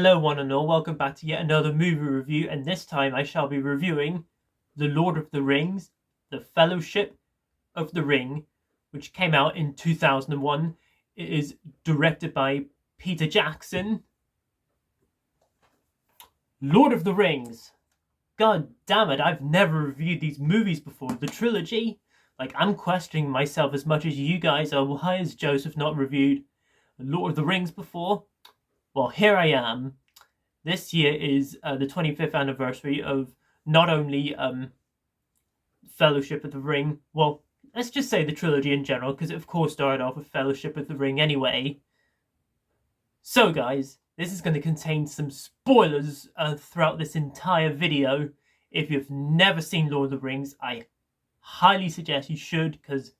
Hello one and all, welcome back to yet another movie review, and this time I shall be reviewing The Lord of the Rings, The Fellowship of the Ring, which came out in 2001. It is directed by Peter Jackson. Lord of the Rings. God damn it, I've never reviewed these movies before. The trilogy. I'm questioning myself as much as you guys are. Why has Joseph not reviewed Lord of the Rings before? Well, here I am. This year is the 25th anniversary of not only Fellowship of the Ring, well, let's just say the trilogy in general, because it of course started off with Fellowship of the Ring anyway. So guys, this is going to contain some spoilers throughout this entire video. If you've never seen Lord of the Rings, I highly suggest you should, because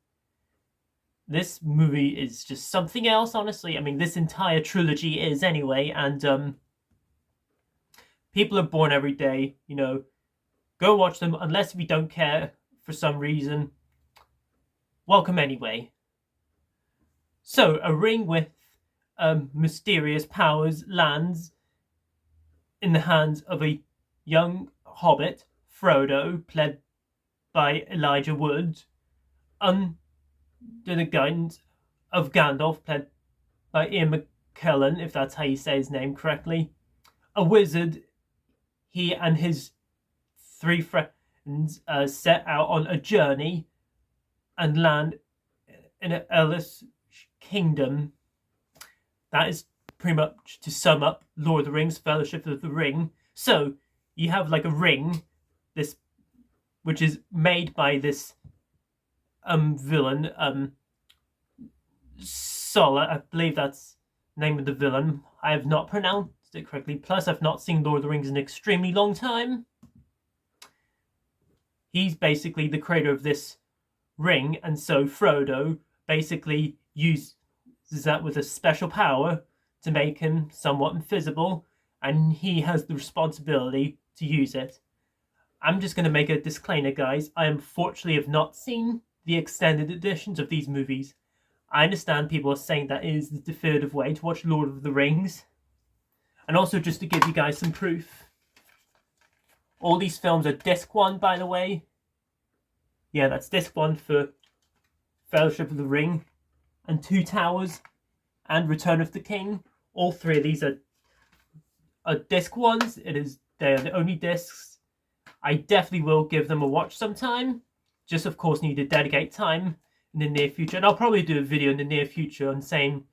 this movie is just something else, honestly. I mean, this entire trilogy is anyway, and people are born every day, go watch them, unless if you don't care for some reason. Welcome anyway. So, a ring with mysterious powers lands in the hands of a young hobbit, Frodo, played by Elijah Wood, under the guidance of Gandalf, played by Ian McKellen, if that's how you say his name correctly. A wizard, he and his three friends set out on a journey and land in an Elvish kingdom. That is pretty much, to sum up, Lord of the Rings, Fellowship of the Ring. So you have a ring, this, which is made by this villain, Sola, I believe that's the name of the villain. I have not pronounced it correctly. Plus, I've not seen Lord of the Rings in an extremely long time. He's basically the creator of this ring, and so Frodo basically uses that with a special power to make him somewhat invisible, and he has the responsibility to use it. I'm just going to make a disclaimer, guys. I unfortunately have not seen the extended editions of these movies. I understand people are saying that is the definitive way to watch Lord of the Rings. And also, just to give you guys some proof, all these films are disc 1, by the way. Yeah, that's disc 1 for Fellowship of the Ring, and Two Towers, and Return of the King. All three of these are disc 1s. They are the only discs. I definitely will give them a watch sometime. Just, of course, need to dedicate time in the near future. And I'll probably do a video in the near future on saying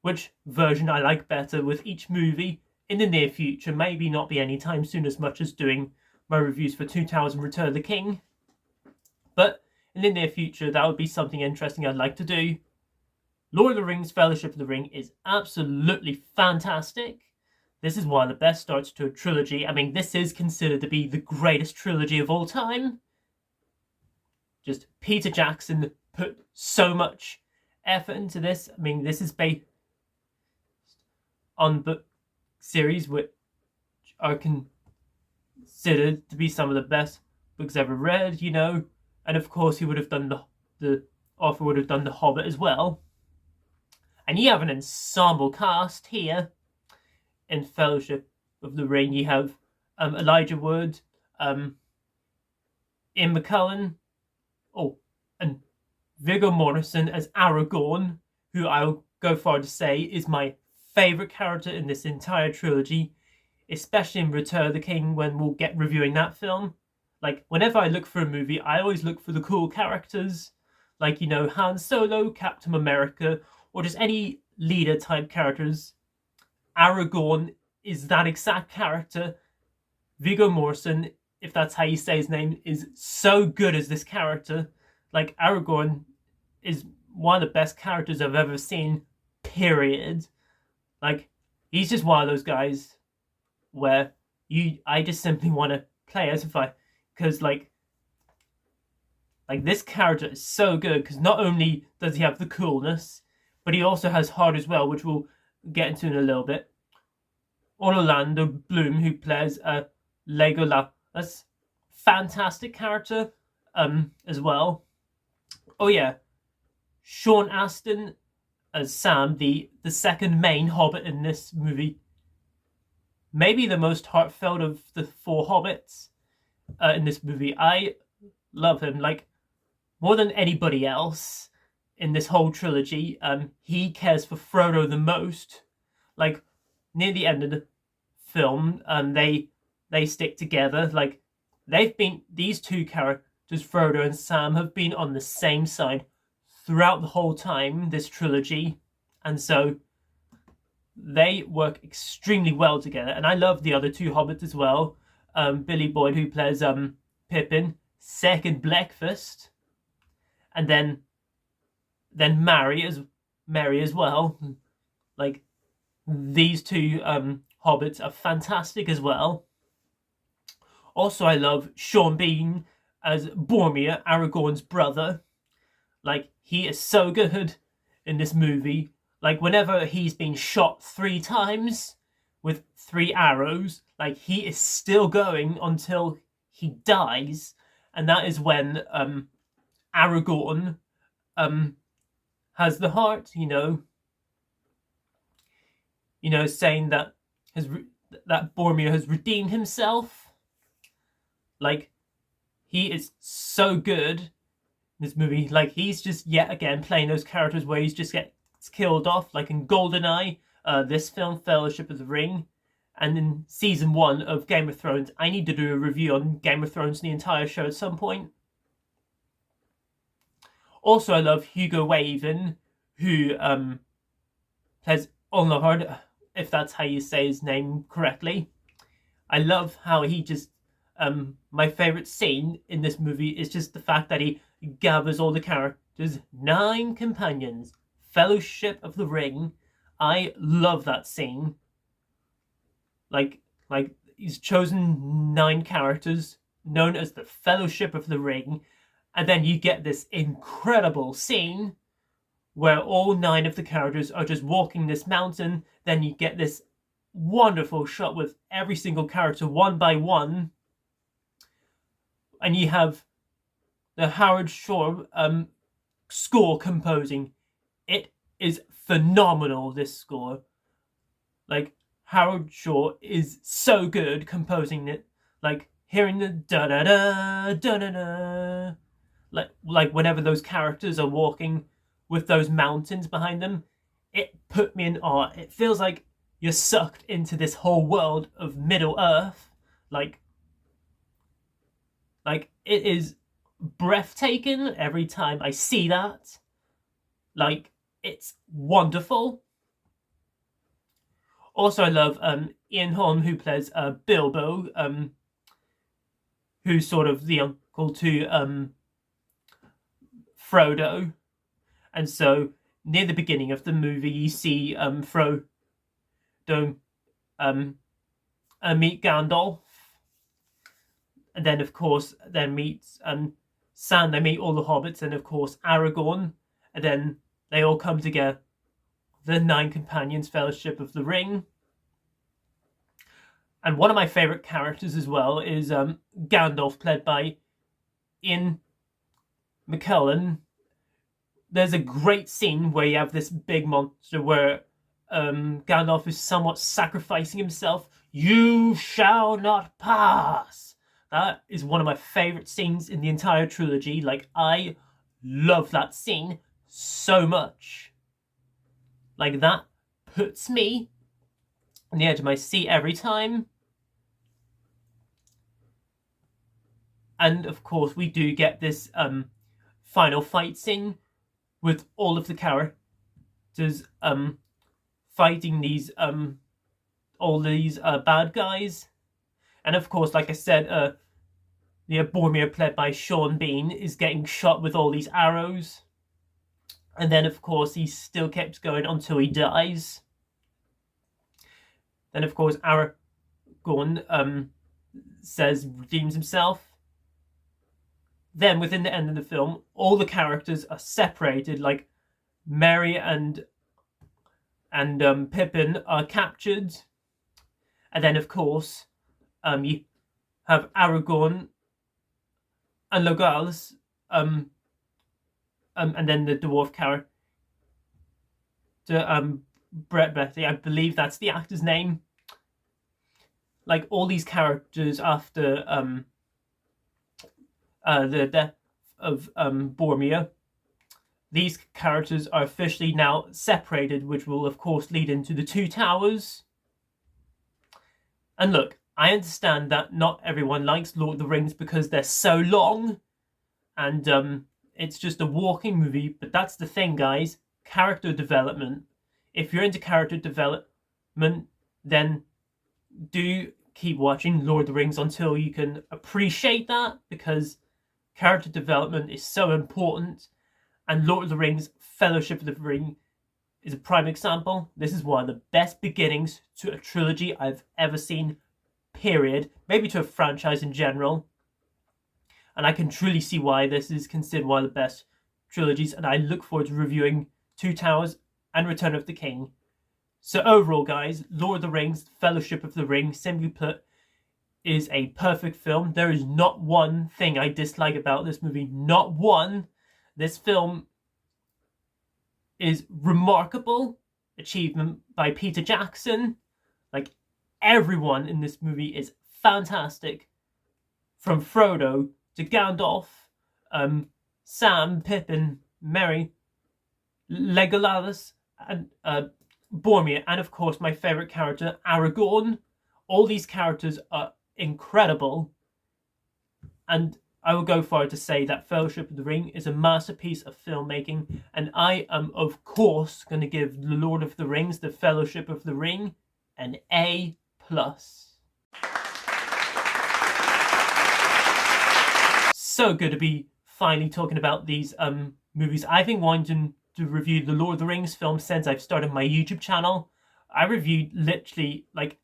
which version I like better with each movie in the near future. Maybe not be anytime soon as much as doing my reviews for Two Towers and Return of the King. But in the near future, that would be something interesting I'd like to do. Lord of the Rings, Fellowship of the Ring is absolutely fantastic. This is one of the best starts to a trilogy. I mean, this is considered to be the greatest trilogy of all time. Just Peter Jackson put so much effort into this. I mean, this is based on book series which are considered to be some of the best books ever read, And of course, he would have done the author would have done The Hobbit as well. And you have an ensemble cast here in Fellowship of the Ring. You have Elijah Wood, Ian McKellen, and Viggo Mortensen as Aragorn, who I'll go far to say is my favourite character in this entire trilogy, especially in Return of the King when we'll get reviewing that film. Whenever I look for a movie, I always look for the cool characters, Han Solo, Captain America, or just any leader type characters. Aragorn is that exact character. Viggo Mortensen, if that's how you say his name, is so good as this character. Aragorn is one of the best characters I've ever seen, period. He's just one of those guys where I just simply want to play as because this character is so good, because not only does he have the coolness, but he also has heart as well, which we'll get into in a little bit. Orlando Bloom, who plays Legolas, fantastic character as well. Oh yeah, Sean Astin as Sam, the second main hobbit in this movie. maybe the most heartfelt of the four hobbits in this movie. I love him like more than anybody else in this whole trilogy. He cares for Frodo the most. Like near the end of the film, they stick together. Like these two characters, Frodo and Sam, have been on the same side throughout the whole time this trilogy, and so they work extremely well together. And I love the other two hobbits as well. Billy Boyd, who plays Pippin, second breakfast, and then Mary as well. Like these two hobbits are fantastic as well. Also, I love Sean Bean as Boromir, Aragorn's brother. Like he is so good in this movie. Like whenever he's been shot 3 times with 3 arrows, like he is still going until he dies, and that is when Aragorn has the heart, saying that that Boromir has redeemed himself. Like he is so good in this movie. Like he's just yet again playing those characters where he's just gets killed off, like in GoldenEye, this film Fellowship of the Ring, and in season 1 of Game of Thrones. I need to do a review on Game of Thrones, the entire show, at some point. Also, I love Hugo Weaving, who plays Olnahard, if that's how you say his name correctly. I love how he just my favorite scene in this movie is just the fact that he gathers all the characters, 9 companions, Fellowship of the Ring. I love that scene. Like he's chosen 9 characters known as the Fellowship of the Ring, and then you get this incredible scene where all 9 of the characters are just walking this mountain. Then you get this wonderful shot with every single character one by one, and you have the Howard Shore score composing. It is phenomenal, this score. Like Howard Shore is so good composing it. Like hearing the da da da da da da, like whenever those characters are walking with those mountains behind them, it put me in awe. It feels like you're sucked into this whole world of Middle Earth. Like it is breathtaking every time I see that. Like it's wonderful. Also, I love Ian Holm, who plays Bilbo, who's sort of the uncle to Frodo. And so, near the beginning of the movie, you see Frodo meet Gandalf. And then, of course, meets Sam. They meet all the hobbits, and of course, Aragorn. And then they all come together. The 9 Companions, Fellowship of the Ring. And one of my favourite characters as well is Gandalf, played by Ian McKellen. There's a great scene where you have this big monster where Gandalf is somewhat sacrificing himself. You shall not pass. That is one of my favourite scenes in the entire trilogy. Like, I love that scene so much. Like, that puts me on the edge of my seat every time. And of course, we do get this final fight scene with all of the characters fighting these all these bad guys. And of course, like I said, the Boromir, played by Sean Bean, is getting shot with all these arrows. And then, of course, he still keeps going until he dies. Then, of course, Aragorn redeems himself. Then, within the end of the film, all the characters are separated. Like Merry and Pippin are captured, and then, of course, you have Aragorn and Legolas, and then the dwarf character, Brett Bethy, I believe that's the actor's name. like all these characters after the death of Boromir, these characters are officially now separated, which will of course lead into the Two Towers. And look, I understand that not everyone likes Lord of the Rings because they're so long and it's just a walking movie, but that's the thing, guys. Character development. If you're into character development, then do keep watching Lord of the Rings until you can appreciate that, because character development is so important. And Lord of the Rings Fellowship of the Ring is a prime example. This is one of the best beginnings to a trilogy I've ever seen, period. Maybe to a franchise in general. And I can truly see why this is considered one of the best trilogies, and I look forward to reviewing Two Towers and Return of the King. So overall, guys, Lord of the Rings Fellowship of the Ring, simply put, is a perfect film. There is not one thing I dislike about this movie. Not one. This film is remarkable achievement by Peter Jackson. Like, everyone in this movie is fantastic. From Frodo to Gandalf, Sam, Pippin, Merry, Legolas, and Boromir, and of course my favourite character, Aragorn. All these characters are incredible, and I will go far to say that Fellowship of the Ring is a masterpiece of filmmaking, and I am of course going to give The Lord of the Rings, The Fellowship of the Ring, an A+. So good to be finally talking about these movies. I've been wanting to review the Lord of the Rings film since I've started my YouTube channel. I reviewed literally like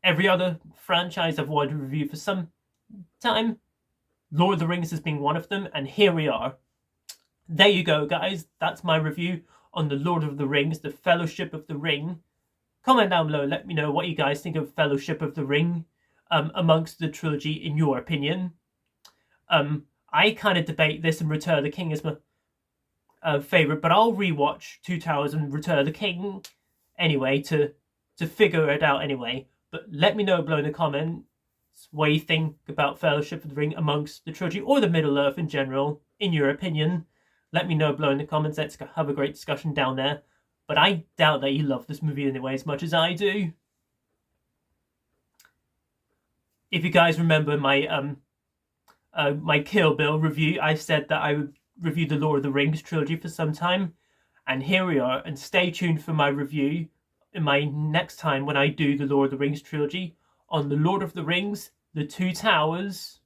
every other franchise I've wanted to review for some time. Lord of the Rings has been one of them, and here we are. There you go, guys. That's my review on the Lord of the Rings, the Fellowship of the Ring. Comment down below, let me know what you guys think of Fellowship of the Ring amongst the trilogy in your opinion. I kind of debate this and Return of the King as my favourite, but I'll rewatch Two Towers and Return of the King anyway to figure it out anyway. But let me know below in the comments what you think about Fellowship of the Ring amongst the trilogy or the Middle Earth in general, in your opinion. Let me know below in the comments. Let's have a great discussion down there. But I doubt that you love this movie anyway as much as I do. If you guys remember my my Kill Bill review, I said that I would review the Lord of the Rings trilogy for some time, and here we are. And stay tuned for my review in my next time when I do the Lord of the Rings trilogy on the Lord of the Rings, The Two Towers.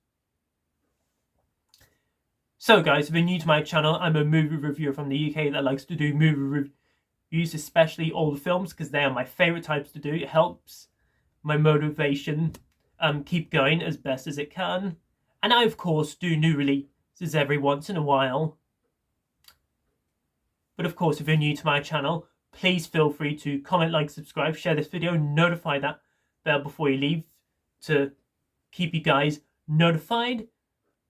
So guys, if you're new to my channel, I'm a movie reviewer from the UK that likes to do movie reviews, especially old films, because they are my favourite types to do. It helps my motivation keep going as best as it can. And I, of course, do new releases every once in a while. But of course, if you're new to my channel, please feel free to comment, like, subscribe, share this video, notify that bell before you leave to keep you guys notified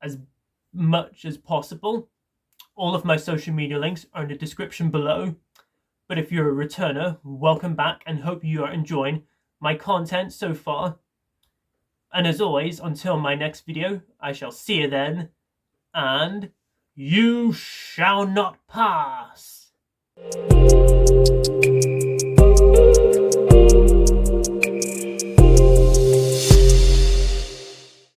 as much as possible. All of my social media links are in the description below. But if you're a returner, welcome back and hope you are enjoying my content so far. And as always, until my next video, I shall see you then, and you shall not pass.